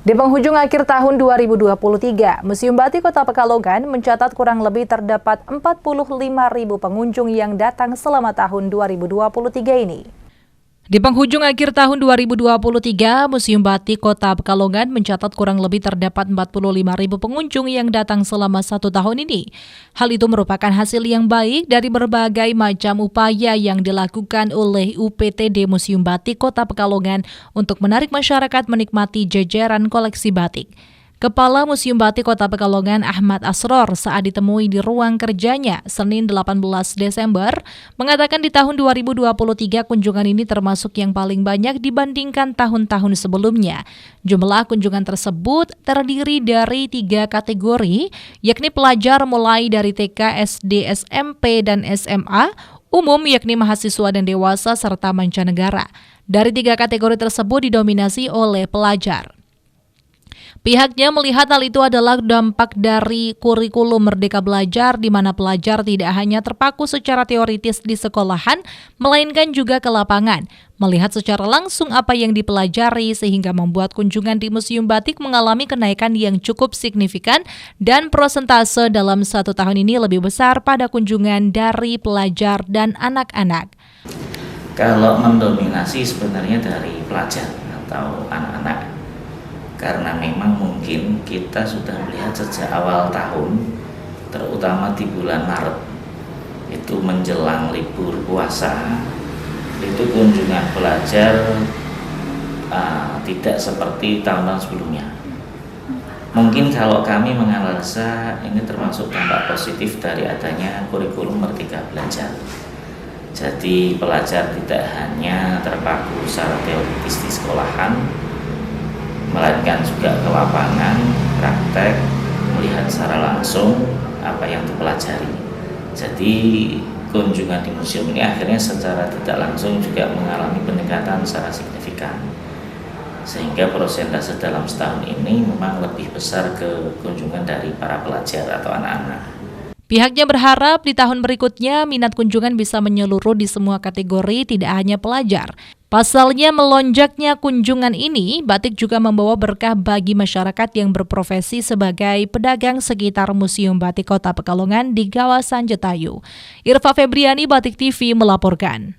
Di penghujung akhir tahun 2023, Museum Batik Kota Pekalongan mencatat kurang lebih terdapat 45.000 pengunjung yang datang selama tahun 2023 ini. Di penghujung akhir tahun 2023, Museum Batik Kota Pekalongan mencatat kurang lebih terdapat 45.000 pengunjung yang datang selama 1 tahun ini. Hal itu merupakan hasil yang baik dari berbagai macam upaya yang dilakukan oleh UPTD Museum Batik Kota Pekalongan untuk menarik masyarakat menikmati jajaran koleksi batik. Kepala Museum Batik Kota Pekalongan Ahmad Asror saat ditemui di ruang kerjanya Senin 18 Desember mengatakan di tahun 2023 kunjungan ini termasuk yang paling banyak dibandingkan tahun-tahun sebelumnya. Jumlah kunjungan tersebut terdiri dari 3 kategori, yakni pelajar mulai dari TK, SD, SMP, dan SMA, umum yakni mahasiswa dan dewasa, serta mancanegara. Dari 3 kategori tersebut didominasi oleh pelajar. Pihaknya melihat hal itu adalah dampak dari kurikulum Merdeka Belajar di mana pelajar tidak hanya terpaku secara teoritis di sekolahan, melainkan juga ke lapangan, melihat secara langsung apa yang dipelajari sehingga membuat kunjungan di Museum Batik mengalami kenaikan yang cukup signifikan dan prosentase dalam 1 tahun ini lebih besar pada kunjungan dari pelajar dan anak-anak. Kalau mendominasi sebenarnya dari pelajar atau anak-anak. Karena memang mungkin kita sudah melihat sejak awal tahun, terutama di bulan Maret, itu menjelang libur puasa, itu kunjungan pelajar tidak seperti tahun-tahun sebelumnya. Mungkin kalau kami menganalisa ini termasuk dampak positif dari adanya kurikulum Merdeka Belajar. Jadi pelajar tidak hanya terpaku secara teoritis di sekolahan, melainkan juga ke lapangan, praktek, melihat secara langsung apa yang dipelajari. Jadi kunjungan di museum ini akhirnya secara tidak langsung juga mengalami peningkatan secara signifikan. Sehingga persentase dalam setahun ini memang lebih besar ke kunjungan dari para pelajar atau anak-anak. Pihaknya berharap di tahun berikutnya minat kunjungan bisa menyeluruh di semua kategori, tidak hanya pelajar. Pasalnya melonjaknya kunjungan ini, batik juga membawa berkah bagi masyarakat yang berprofesi sebagai pedagang sekitar Museum Batik Kota Pekalongan di kawasan Jetayu. Irfa Febriani, Batik TV melaporkan.